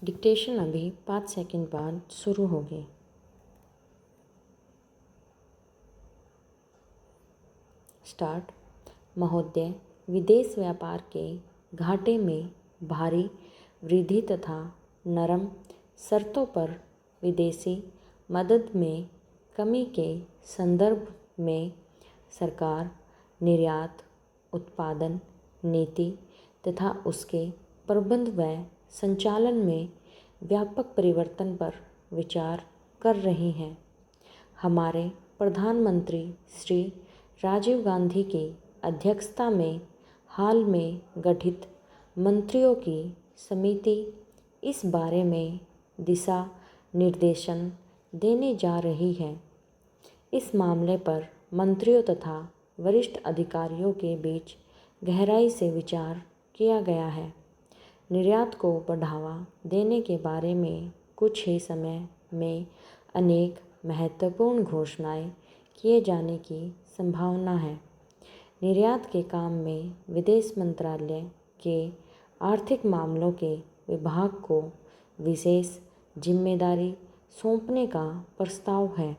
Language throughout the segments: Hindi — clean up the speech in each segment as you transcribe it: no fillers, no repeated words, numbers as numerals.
डिक्टेशन अभी 5 सेकंड बाद शुरू होगी। स्टार्ट। महोदय, विदेश व्यापार के घाटे में भारी वृद्धि तथा नरम शर्तों पर विदेशी मदद में कमी के संदर्भ में सरकार निर्यात उत्पादन नीति तथा उसके प्रबंध व संचालन में व्यापक परिवर्तन पर विचार कर रही हैं। हमारे प्रधानमंत्री श्री राजीव गांधी की अध्यक्षता में हाल में गठित मंत्रियों की समिति इस बारे में दिशा निर्देशन देने जा रही है। इस मामले पर मंत्रियों तथा वरिष्ठ अधिकारियों के बीच गहराई से विचार किया गया है। निर्यात को बढ़ावा देने के बारे में कुछ ही समय में अनेक महत्वपूर्ण घोषणाएं किए जाने की संभावना है। निर्यात के काम में विदेश मंत्रालय के आर्थिक मामलों के विभाग को विशेष जिम्मेदारी सौंपने का प्रस्ताव है।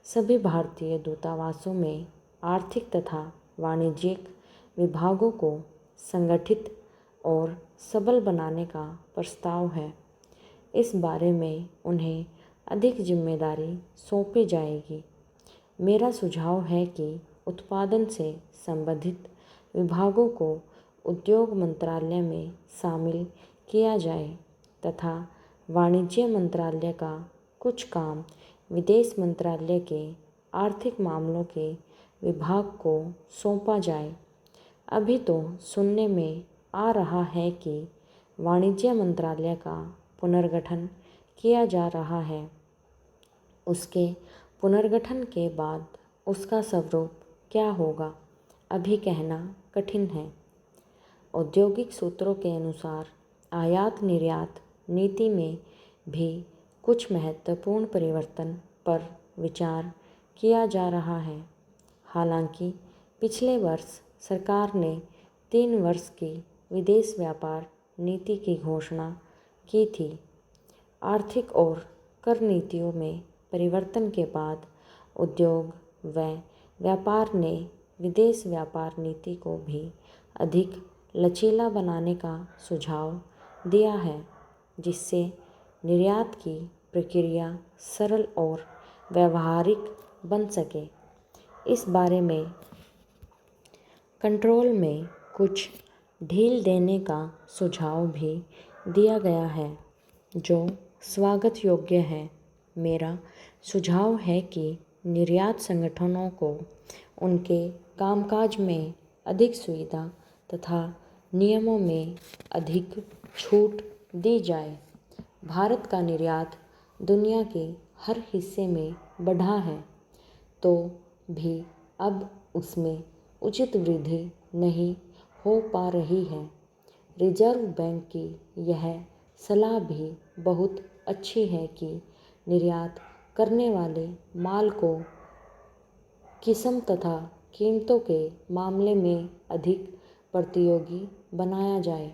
सभी भारतीय दूतावासों में आर्थिक तथा वाणिज्यिक विभागों को संगठित और सबल बनाने का प्रस्ताव है। इस बारे में उन्हें अधिक जिम्मेदारी सौंपी जाएगी। मेरा सुझाव है कि उत्पादन से संबंधित विभागों को उद्योग मंत्रालय में शामिल किया जाए तथा वाणिज्य मंत्रालय का कुछ काम विदेश मंत्रालय के आर्थिक मामलों के विभाग को सौंपा जाए। अभी तो सुनने में आ रहा है कि वाणिज्य मंत्रालय का पुनर्गठन किया जा रहा है। उसके पुनर्गठन के बाद उसका स्वरूप क्या होगा, अभी कहना कठिन है। औद्योगिक सूत्रों के अनुसार आयात निर्यात नीति में भी कुछ महत्वपूर्ण परिवर्तन पर विचार किया जा रहा है। हालांकि पिछले वर्ष सरकार ने 3 वर्ष की विदेश व्यापार नीति की घोषणा की थी। आर्थिक और कर नीतियों में परिवर्तन के बाद उद्योग व व्यापार ने विदेश व्यापार नीति को भी अधिक लचीला बनाने का सुझाव दिया है, जिससे निर्यात की प्रक्रिया सरल और व्यावहारिक बन सके। इस बारे में कंट्रोल में कुछ ढील देने का सुझाव भी दिया गया है, जो स्वागत योग्य है। मेरा सुझाव है कि निर्यात संगठनों को उनके कामकाज में अधिक सुविधा तथा नियमों में अधिक छूट दी जाए। भारत का निर्यात दुनिया के हर हिस्से में बढ़ा है, तो भी अब उसमें उचित वृद्धि नहीं हो पा रही है। रिजर्व बैंक की यह सलाह भी बहुत अच्छी है कि निर्यात करने वाले माल को किस्म तथा कीमतों के मामले में अधिक प्रतियोगी बनाया जाए।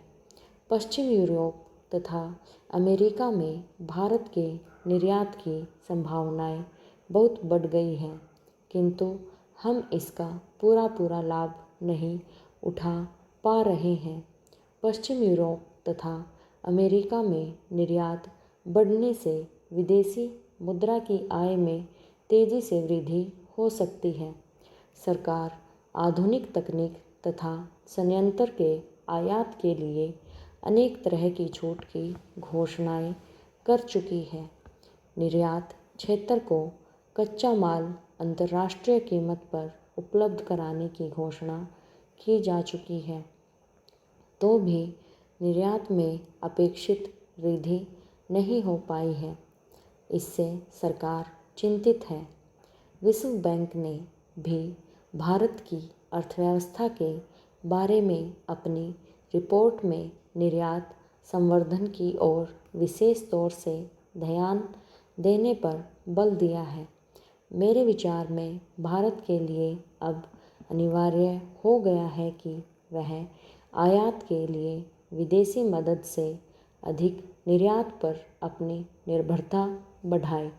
पश्चिम यूरोप तथा अमेरिका में भारत के निर्यात की संभावनाएं बहुत बढ़ गई हैं, किंतु हम इसका पूरा लाभ नहीं उठा पा रहे हैं। पश्चिम यूरोप तथा अमेरिका में निर्यात बढ़ने से विदेशी मुद्रा की आय में तेज़ी से वृद्धि हो सकती है। सरकार आधुनिक तकनीक तथा संयंत्र के आयात के लिए अनेक तरह की छूट की घोषणाएं कर चुकी है। निर्यात क्षेत्र को कच्चा माल अंतर्राष्ट्रीय कीमत पर उपलब्ध कराने की घोषणा की जा चुकी है, तो भी निर्यात में अपेक्षित वृद्धि नहीं हो पाई है। इससे सरकार चिंतित है। विश्व बैंक ने भी भारत की अर्थव्यवस्था के बारे में अपनी रिपोर्ट में निर्यात संवर्धन की ओर विशेष तौर से ध्यान देने पर बल दिया है। मेरे विचार में भारत के लिए अब अनिवार्य हो गया है कि वह आयात के लिए विदेशी मदद से अधिक निर्यात पर अपनी निर्भरता बढ़ाए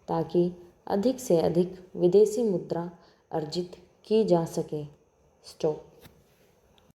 ताकि अधिक से अधिक विदेशी मुद्रा अर्जित की जा सके। स्टॉप।